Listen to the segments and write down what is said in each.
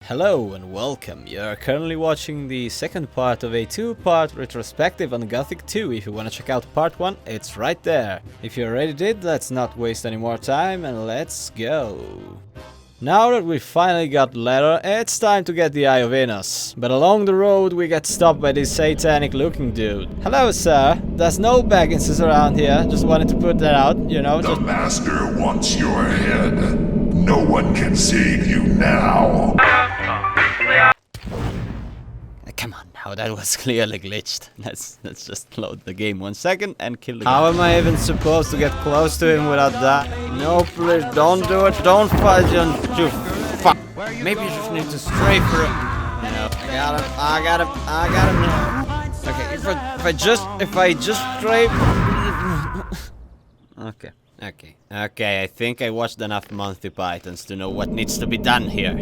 Hello and welcome. You are currently watching the second part of a two-part retrospective on Gothic 2. If you want to check out part 1, it's right there. If you already did, let's not waste any more time and let's go. Now that we finally got the letter, it's time to get the Eye of Innos. But along the road we get stopped by this satanic looking dude. Hello sir, there's no Bagginses around here, just wanted to put that out, you know. The Master wants your head. No one can save you now. Come on now, that was clearly glitched. Let's just load the game 1 second and kill the guy. How am I even supposed to get close to him without that? No, please, don't do it. Don't fight, you fuck. Maybe you just need to strafe for him. No, I got him. Okay, if I just strafe. Okay, I think I watched enough Monty Pythons to know what needs to be done here.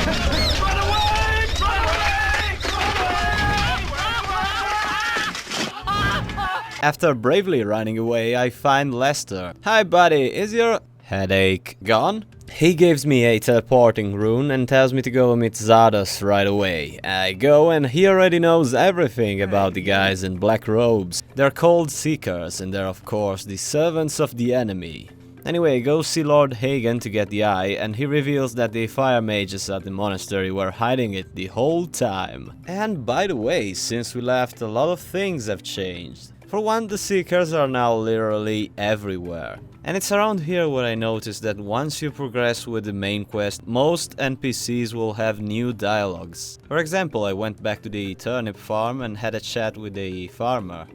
After bravely running away, I find Lester. Hi buddy, is your headache gone? He gives me a teleporting rune and tells me to go meet Zardos right away. I go and he already knows everything about the guys in black robes. They're called Seekers and they're of course the servants of the enemy. Anyway, go see Lord Hagen to get the eye, and he reveals that the fire mages at the monastery were hiding it the whole time. And by the way, since we left, a lot of things have changed. For one, the Seekers are now literally everywhere. And it's around here where I noticed that once you progress with the main quest, most NPCs will have new dialogues. For example, I went back to the turnip farm and had a chat with a farmer.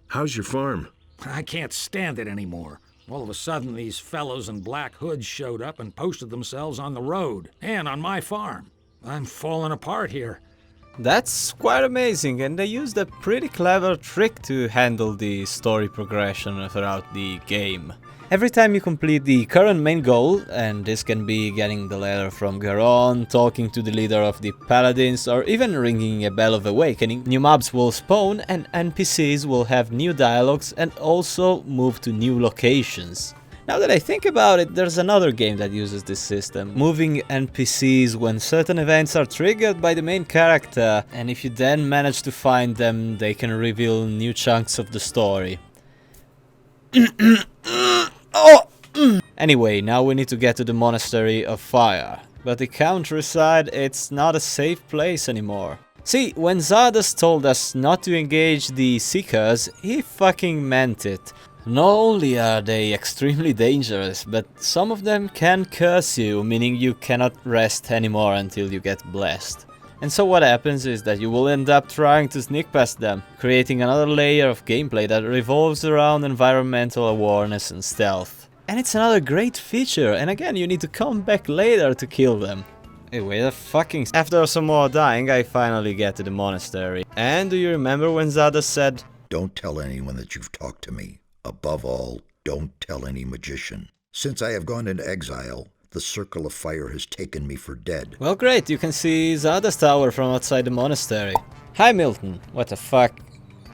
How's your farm? I can't stand it anymore. All of a sudden, these fellows in black hoods showed up and posted themselves on the road, and on my farm. I'm falling apart here. That's quite amazing, and they used a pretty clever trick to handle the story progression throughout the game. Every time you complete the current main goal, and this can be getting the letter from Garon, talking to the leader of the paladins, or even ringing a bell of awakening, new mobs will spawn and NPCs will have new dialogues and also move to new locations. Now that I think about it, there's another game that uses this system, moving NPCs when certain events are triggered by the main character, and if you then manage to find them, they can reveal new chunks of the story. Anyway, now we need to get to the Monastery of Fire. But the countryside, it's not a safe place anymore. See, when Zardos told us not to engage the Seekers, he fucking meant it. Not only are they extremely dangerous, but some of them can curse you, meaning you cannot rest anymore until you get blessed. And so what happens is that you will end up trying to sneak past them, creating another layer of gameplay that revolves around environmental awareness and stealth. And it's another great feature, and again you need to come back later to kill them. Hey, wait a fucking... After some more dying, I finally get to the monastery. And do you remember when Zardos said, "Don't tell anyone that you've talked to me. Above all, don't tell any magician. Since I have gone into exile, the Circle of Fire has taken me for dead." Well, great, you can see Zardos Tower from outside the monastery. Hi Milton, what the fuck?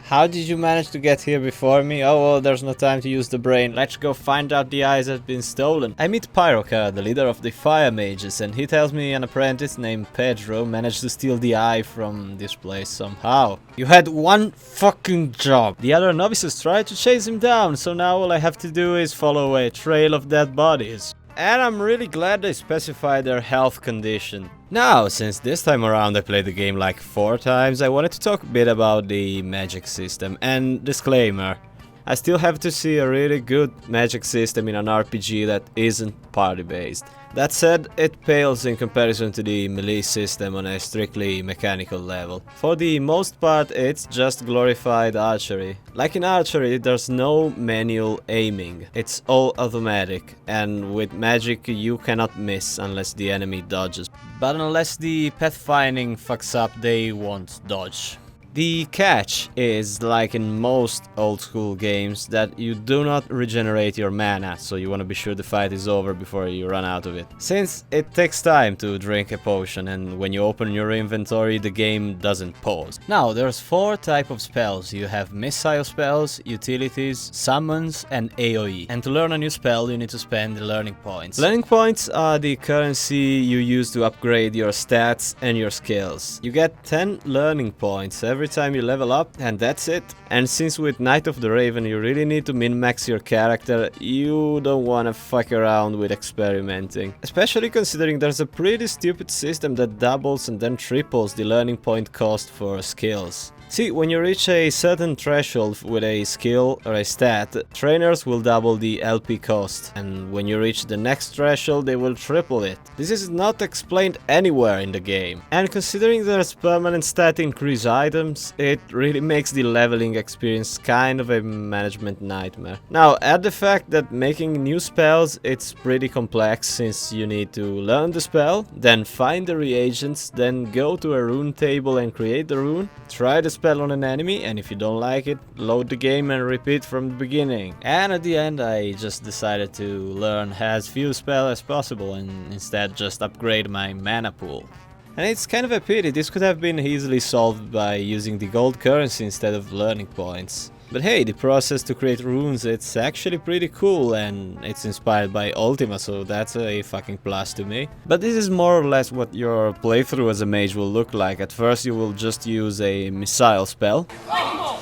How did you manage to get here before me? Oh well, there's no time to use the brain. Let's go find out the eyes have been stolen. I meet Pyrocar, the leader of the fire mages, and he tells me an apprentice named Pedro managed to steal the eye from this place somehow. You had one fucking job. The other novices tried to chase him down, so now all I have to do is follow a trail of dead bodies. And I'm really glad they specified their health condition. Now, since this time around I played the game like 4 times, I wanted to talk a bit about the magic system. And disclaimer, I still have to see a really good magic system in an RPG that isn't party-based. That said, it pales in comparison to the melee system on a strictly mechanical level. For the most part, it's just glorified archery. Like in archery, there's no manual aiming, it's all automatic, and with magic you cannot miss unless the enemy dodges. But unless the pathfinding fucks up, they won't dodge. The catch is, like in most old school games, that you do not regenerate your mana, so you want to be sure the fight is over before you run out of it. Since it takes time to drink a potion, and when you open your inventory the game doesn't pause. Now there's 4 types of spells. You have missile spells, utilities, summons and AoE. And to learn a new spell you need to spend the learning points. Learning points are the currency you use to upgrade your stats and your skills. You get 10 learning points every time you level up, and that's it. And since with Knight of the Raven you really need to min-max your character, you don't wanna fuck around with experimenting. Especially considering there's a pretty stupid system that doubles and then triples the learning point cost for skills. See, when you reach a certain threshold with a skill or a stat, trainers will double the LP cost, and when you reach the next threshold they will triple it. This is not explained anywhere in the game, and considering there's permanent stat increase items, it really makes the leveling experience kind of a management nightmare. Now, add the fact that making new spells, it's pretty complex, since you need to learn the spell, then find the reagents, then go to a rune table and create the rune, try the spell on an enemy, and if you don't like it, load the game and repeat from the beginning. And at the end I just decided to learn as few spells as possible and instead just upgrade my mana pool. And it's kind of a pity, this could have been easily solved by using the gold currency instead of learning points. But hey, the process to create runes, it's actually pretty cool, and it's inspired by Ultima, so that's a fucking plus to me. But this is more or less what your playthrough as a mage will look like. At first you will just use a missile spell. Lightning bolt!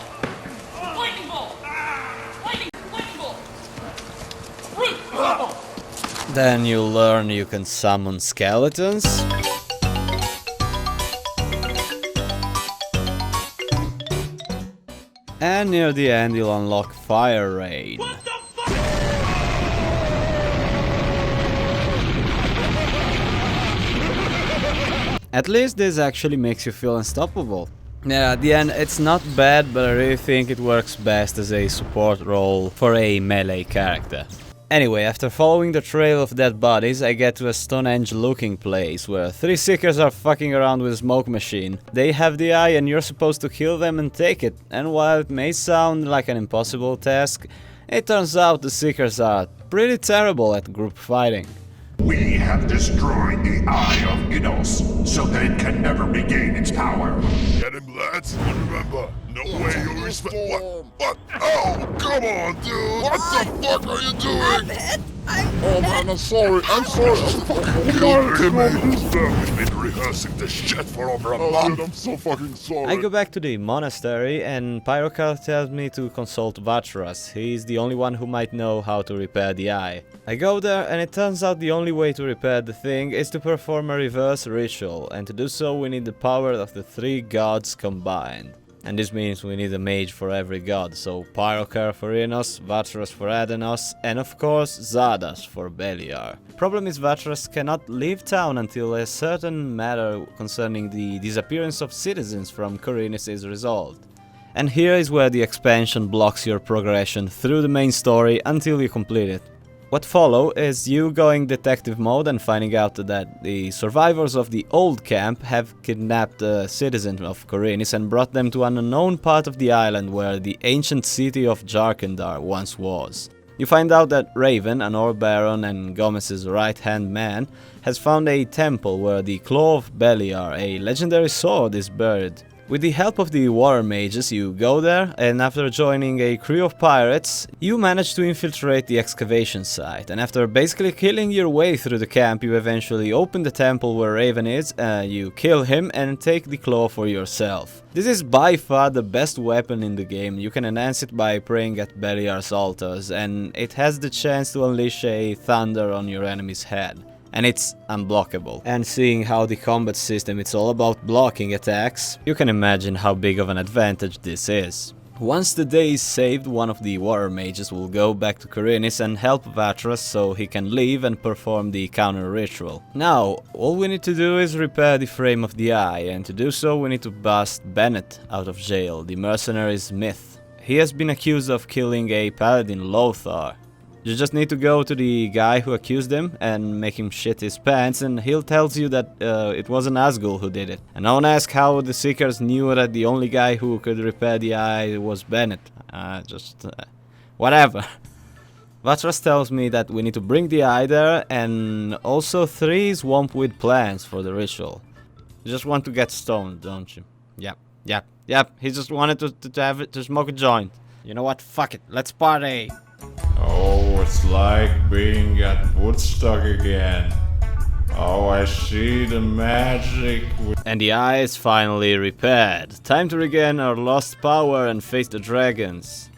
Lightning bolt! Lightning bolt! Then you learn you can summon skeletons. And near the end you'll unlock Fire Rain. What the fuck? At least this actually makes you feel unstoppable. Yeah, at the end it's not bad, but I really think it works best as a support role for a melee character. Anyway, after following the trail of dead bodies, I get to a Stonehenge looking place where 3 seekers are fucking around with a smoke machine. They have the eye and you're supposed to kill them and take it, and while it may sound like an impossible task, it turns out the seekers are pretty terrible at group fighting. We have destroyed the Eye of Innos, so that it can never regain its power. Get him, lads. And remember, no way you respect. What? Oh, come on, dude. What the fuck are you doing? Oh man, I'm sorry. I'm fucking We've been rehearsing this shit for over a month. Dude, I'm so fucking sorry. I go back to the monastery and Pyrocar tells me to consult Vatras. He's the only one who might know how to repair the eye. I go there and it turns out the only way to repair the thing is to perform a reverse ritual, and to do so we need the power of the 3 gods combined. And this means we need a mage for every god, so Pyrocar for Innos, Vatras for Adenos, and of course Zardas for Beliar. Problem is Vatras cannot leave town until a certain matter concerning the disappearance of citizens from Khorinis is resolved. And here is where the expansion blocks your progression through the main story until you complete it. What follow is you going detective mode and finding out that the survivors of the old camp have kidnapped a citizen of Khorinis and brought them to an unknown part of the island where the ancient city of Jarkandar once was. You find out that Raven, an ore baron and Gomez's right-hand man, has found a temple where the Claw of Beliar, a legendary sword, is buried. With the help of the water mages you go there, and after joining a crew of pirates, you manage to infiltrate the excavation site, and after basically killing your way through the camp you eventually open the temple where Raven is, you kill him and take the claw for yourself. This is by far the best weapon in the game. You can enhance it by praying at Beliar's altars, and it has the chance to unleash a thunder on your enemy's head. And it's unblockable. And seeing how the combat system is all about blocking attacks, you can imagine how big of an advantage this is. Once the day is saved, one of the water mages will go back to Khorinis and help Vatras so he can leave and perform the counter ritual. Now, all we need to do is repair the frame of the eye, and to do so we need to bust Bennett out of jail, the mercenary's myth. He has been accused of killing a paladin Lothar. You just need to go to the guy who accused him and make him shit his pants, and he'll tell you that it was an Nazgul who did it. And don't ask how the Seekers knew that the only guy who could repair the eye was Bennett. Whatever. Vatras tells me that we need to bring the eye there, and also 3 swamp weed plants for the ritual. You just want to get stoned, don't you? Yep. He just wanted to smoke a joint. You know what? Fuck it. Let's party. Oh, it's like being at Woodstock again. Oh, I see the magic. And the eye is finally repaired. Time to regain our lost power and face the dragons.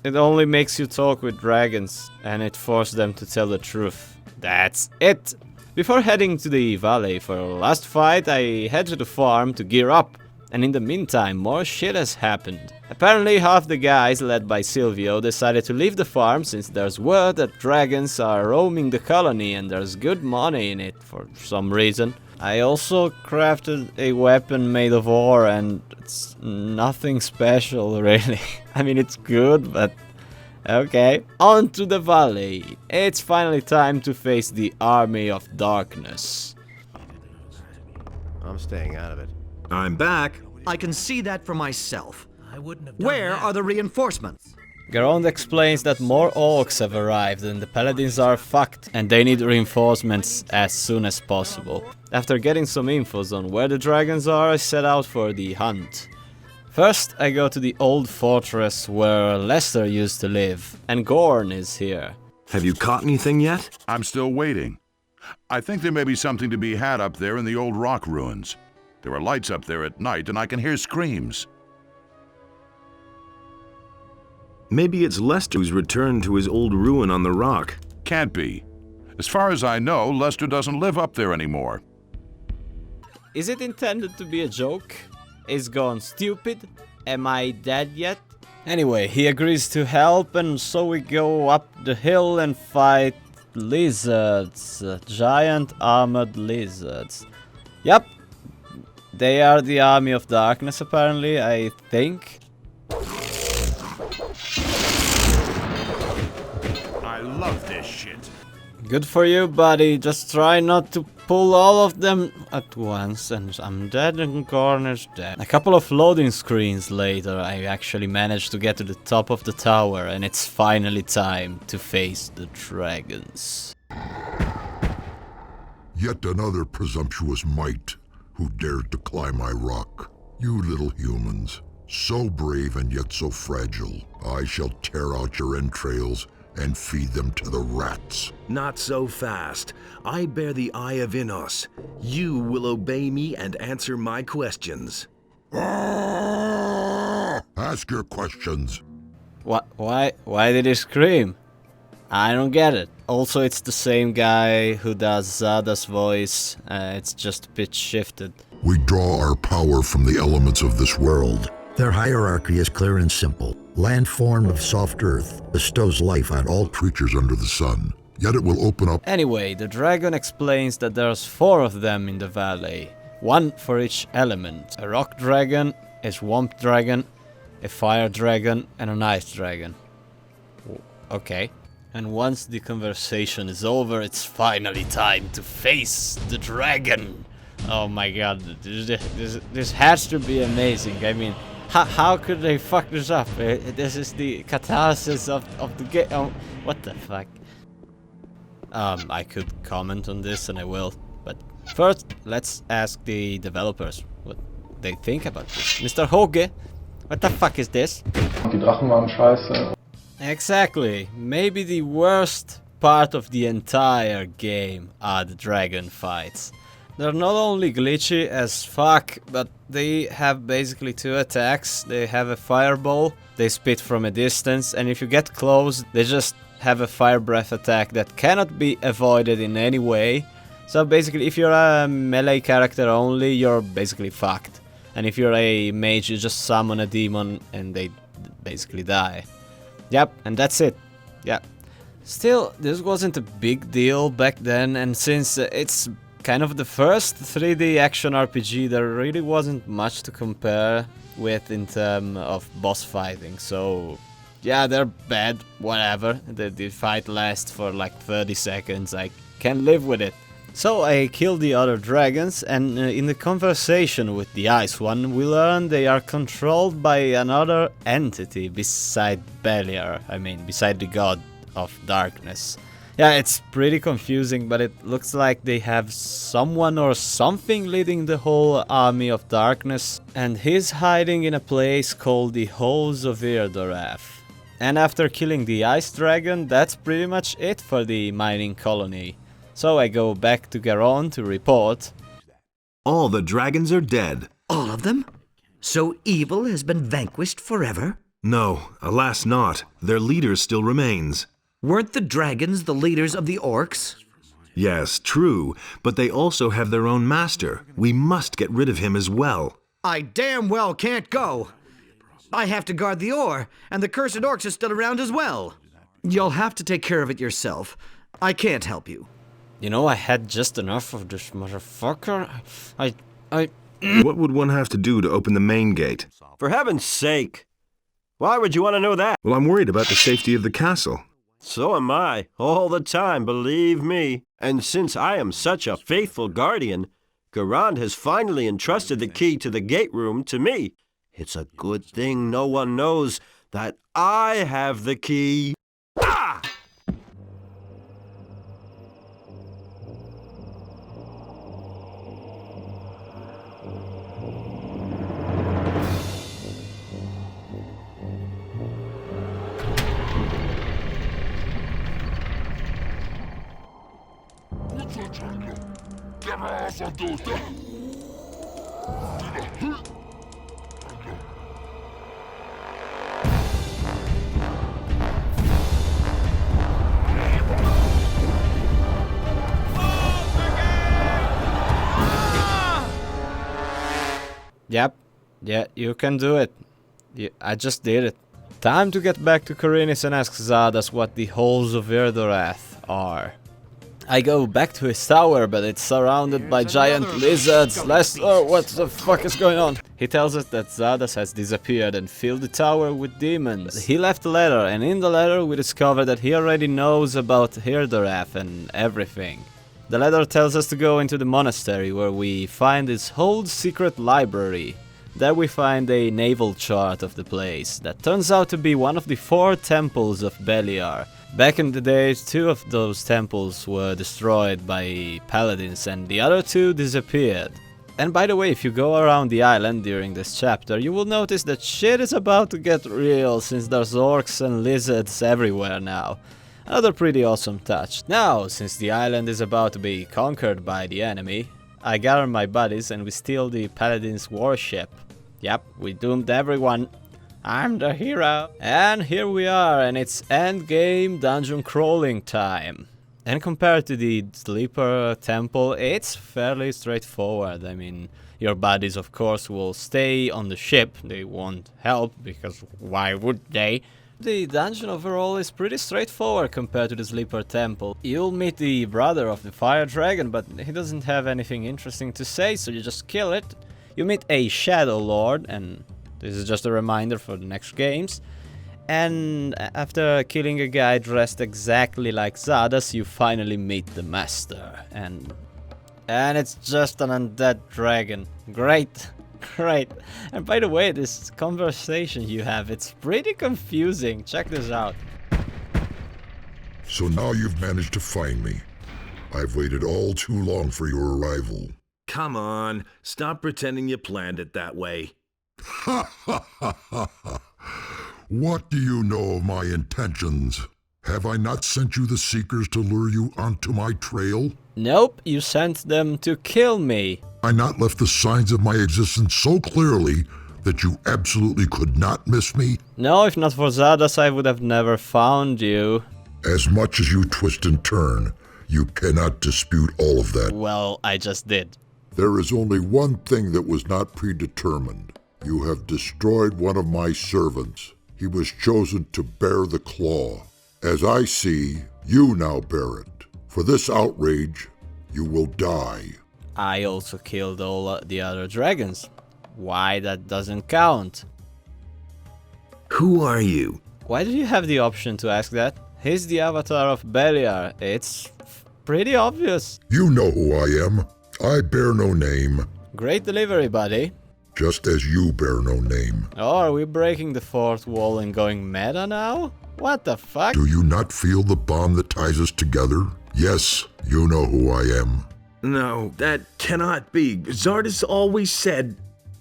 It only makes you talk with dragons, and it forces them to tell the truth. That's it! Before heading to the valley for our last fight, I head to the farm to gear up. And in the meantime, more shit has happened. Apparently half the guys, led by Silvio, decided to leave the farm since there's word that dragons are roaming the colony and there's good money in it for some reason. I also crafted a weapon made of ore and it's nothing special really. I mean, it's good, but okay. On to the valley. It's finally time to face the army of darkness. I'm staying out of it. I'm back. I can see that for myself. Where are the reinforcements? Garond explains that more orcs have arrived and the paladins are fucked and they need reinforcements as soon as possible. After getting some infos on where the dragons are, I set out for the hunt. First, I go to the old fortress where Lester used to live, and Gorn is here. Have you caught anything yet? I'm still waiting. I think there may be something to be had up there in the old rock ruins. There are lights up there at night, and I can hear screams. Maybe it's Lester who's returned to his old ruin on the rock. Can't be. As far as I know, Lester doesn't live up there anymore. Is it intended to be a joke? Is Gorn stupid? Am I dead yet? Anyway, he agrees to help, and so we go up the hill and fight lizards. Giant armored lizards. Yep. They are the army of darkness, apparently, I think. I love this shit. Good for you, buddy. Just try not to pull all of them at once. And I'm dead and Gorn is dead. A couple of loading screens later, I actually managed to get to the top of the tower, and it's finally time to face the dragons. Yet another presumptuous mite who dared to climb my rock. You little humans, so brave and yet so fragile. I shall tear out your entrails and feed them to the rats. Not so fast. I bear the Eye of Innos. You will obey me and answer my questions. Ask your questions. What? Why did he scream? I don't get it. Also, it's the same guy who does Zada's voice. It's just pitch shifted. We draw our power from the elements of this world. Their hierarchy is clear and simple. Land formed of soft earth bestows life on all Creatures under the sun. Yet it will open up. Anyway, the dragon explains that there's 4 of them in the valley. 1 for each element. A rock dragon, a swamp dragon, a fire dragon, and an ice dragon. Okay. And once the conversation is over, it's finally time to face the dragon. Oh my god, this has to be amazing. I mean, how could they fuck this up? This is the catharsis of the game. Oh, what the fuck? I could comment on this and I will. But first, let's ask the developers what they think about this. Mr. Hoge, what the fuck is this? Die Drachen waren scheiße. Exactly. Maybe the worst part of the entire game are the dragon fights. They're not only glitchy as fuck, but they have basically 2 attacks. They have a fireball, they spit from a distance, and if you get close, they just have a fire breath attack that cannot be avoided in any way. So basically, if you're a melee character only, you're basically fucked. And if you're a mage, you just summon a demon and they basically die. Yep, and that's it. Yep. Still, this wasn't a big deal back then, and since it's kind of the first 3D action RPG, there really wasn't much to compare with in terms of boss fighting, so yeah, they're bad, whatever. The fight lasts for like 30 seconds, I can live with it. So I kill the other dragons, and in the conversation with the Ice One, we learn they are controlled by another entity beside Beliar, beside the god of darkness. Yeah, it's pretty confusing, but it looks like they have someone or something leading the whole army of darkness, and he's hiding in a place called the Halls of Irdorath. And after killing the Ice Dragon, that's pretty much it for the mining colony. So I go back to Garon to report. All the dragons are dead. All of them? So evil has been vanquished forever? No, alas not. Their leader still remains. Weren't the dragons the leaders of the orcs? Yes, true, but they also have their own master. We must get rid of him as well. I damn well can't go. I have to guard the ore, and the cursed orcs are still around as well. You'll have to take care of it yourself. I can't help you. You know, I had just enough of this motherfucker. What would one have to do to open the main gate? For heaven's sake! Why would you want to know that? Well, I'm worried about the safety of the castle. So am I, all the time, believe me. And since I am such a faithful guardian, Garand has finally entrusted the key to the gate room to me. It's a good thing no one knows that I have the key. Ah! Yep, yeah, you can do it. Yeah, I just did it. Time to get back to Khorinis and ask Xardas what the Halls of Irdorath are. I go back to his tower, but it's surrounded by giant lizards. Lester, what the fuck is going on? He tells us that Xardas has disappeared and filled the tower with demons. He left a letter, and in the letter we discover that he already knows about Irdorath and everything. The letter tells us to go into the monastery, where we find this whole secret library. There we find a naval chart of the place that turns out to be one of the 4 temples of Beliar. Back in the day, 2 of those temples were destroyed by paladins and the other 2 disappeared. And by the way, if you go around the island during this chapter, you will notice that shit is about to get real, since there's orcs and lizards everywhere now. Another pretty awesome touch. Now, since the island is about to be conquered by the enemy, I gather my buddies and we steal the paladin's warship. Yep, we doomed everyone. I'm the hero. And here we are, and it's endgame dungeon crawling time. And compared to the Sleeper Temple, it's fairly straightforward. I mean, your buddies of course will stay on the ship, they won't help, because why would they? The dungeon overall is pretty straightforward compared to the Sleeper Temple. You'll meet the brother of the Fire Dragon, but he doesn't have anything interesting to say, so you just kill it. You meet a Shadow Lord, and this is just a reminder for the next games. And after killing a guy dressed exactly like Xardas, you finally meet the Master. And it's just an undead dragon. Great. Great. And by the way, this conversation you have, it's pretty confusing. Check this out. So now you've managed to find me. I've waited all too long for your arrival. Come on, stop pretending you planned it that way. Ha ha ha ha ha! What do you know of my intentions? Have I not sent you the Seekers to lure you onto my trail? Nope, you sent them to kill me. I not left the signs of my existence so clearly that you absolutely could not miss me? No, if not for Xardas, I would have never found you. As much as you twist and turn, you cannot dispute all of that. Well, I just did. There is only one thing that was not predetermined. You have destroyed one of my servants. He was chosen to bear the claw. As I see, you now bear it. For this outrage, you will die. I also killed all the other dragons. Why that doesn't count? Who are you? Why do you have the option to ask that? He's the avatar of Beliar. It's pretty obvious. You know who I am. I bear no name. Great delivery, buddy. Just as you bear no name. Oh, are we breaking the fourth wall and going meta now? What the fuck? Do you not feel the bond that ties us together? Yes, you know who I am. No, that cannot be. Zardes always said...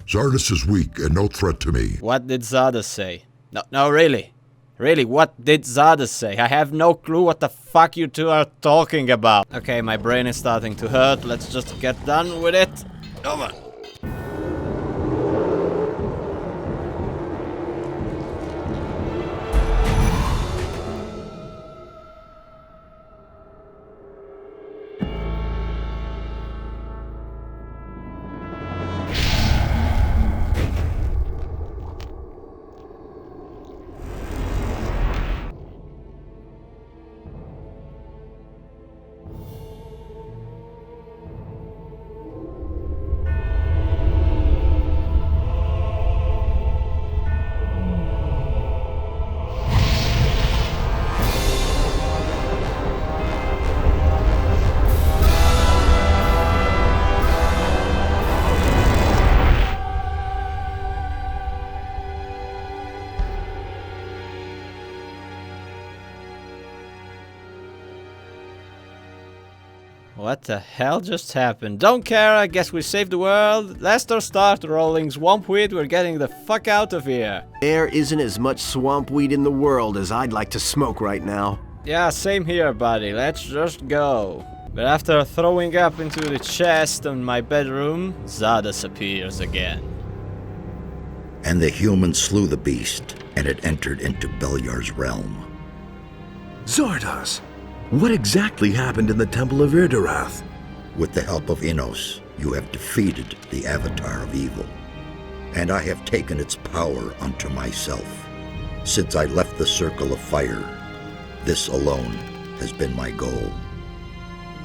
Zardes is weak and no threat to me. What did Zardes say? No, really. Really, what did Zardes say? I have no clue what the fuck you two are talking about. Okay, my brain is starting to hurt. Let's just get done with it. Come on. What the hell just happened? Don't care, I guess we saved the world. Lester, start rolling swampweed, we're getting the fuck out of here. There isn't as much swampweed in the world as I'd like to smoke right now. Yeah, same here, buddy. Let's just go. But after throwing up into the chest in my bedroom, Zardes appears again. And the humans slew the beast, and it entered into Beliar's realm. Zardes! What exactly happened in the Temple of Irdarath? With the help of Innos, you have defeated the Avatar of Evil. And I have taken its power unto myself. Since I left the Circle of Fire, this alone has been my goal.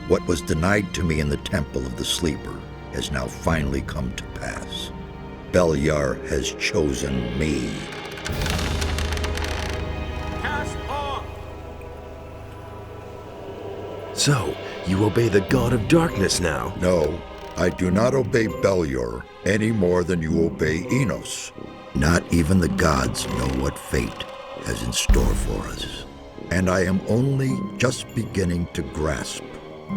What was denied to me in the Temple of the Sleeper has now finally come to pass. Beliar has chosen me. So, you obey the God of Darkness now? No, I do not obey Beliar any more than you obey Innos. Not even the gods know what fate has in store for us. And I am only just beginning to grasp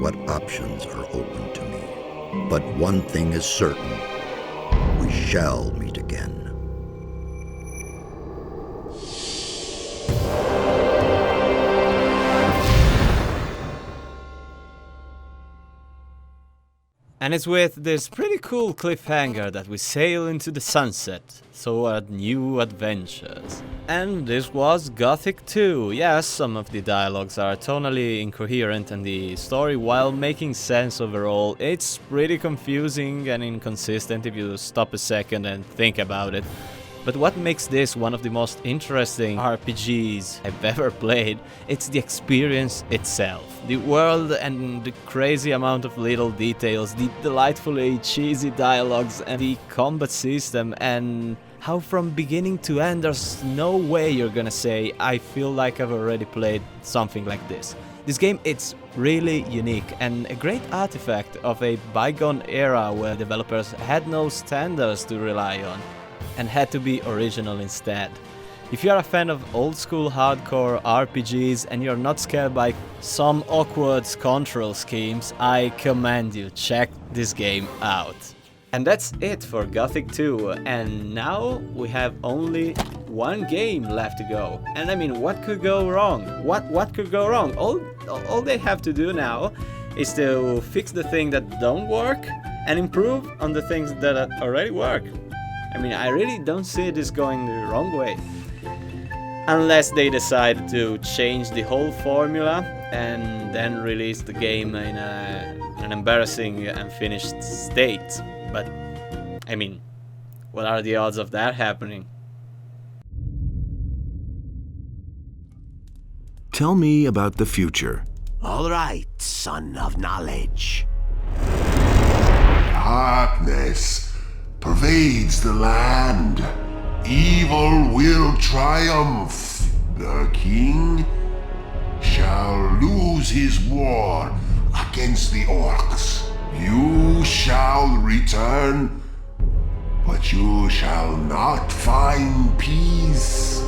what options are open to me. But one thing is certain, we shall meet again. And it's with this pretty cool cliffhanger that we sail into the sunset, toward new adventures. And this was Gothic II. Yes, some of the dialogues are tonally incoherent and the story, while making sense overall, it's pretty confusing and inconsistent if you stop a second and think about it. But what makes this one of the most interesting RPGs I've ever played, it's the experience itself. The world and the crazy amount of little details, the delightfully cheesy dialogues and the combat system, and how from beginning to end there's no way you're gonna say, I feel like I've already played something like this. This game, it's really unique and a great artifact of a bygone era where developers had no standards to rely on and had to be original instead. If you're a fan of old school hardcore RPGs and you're not scared by some awkward control schemes, I commend you, check this game out. And that's it for Gothic 2, and now we have only one game left to go. And I mean, what could go wrong? What could go wrong? All they have to do now is to fix the things that don't work and improve on the things that already work. I mean, I really don't see this going the wrong way. Unless they decide to change the whole formula and then release the game in an embarrassing unfinished state. But, I mean, what are the odds of that happening? Tell me about the future. All right, son of knowledge. Darkness pervades the land. Evil will triumph. The king shall lose his war against the orcs. You shall return, but you shall not find peace.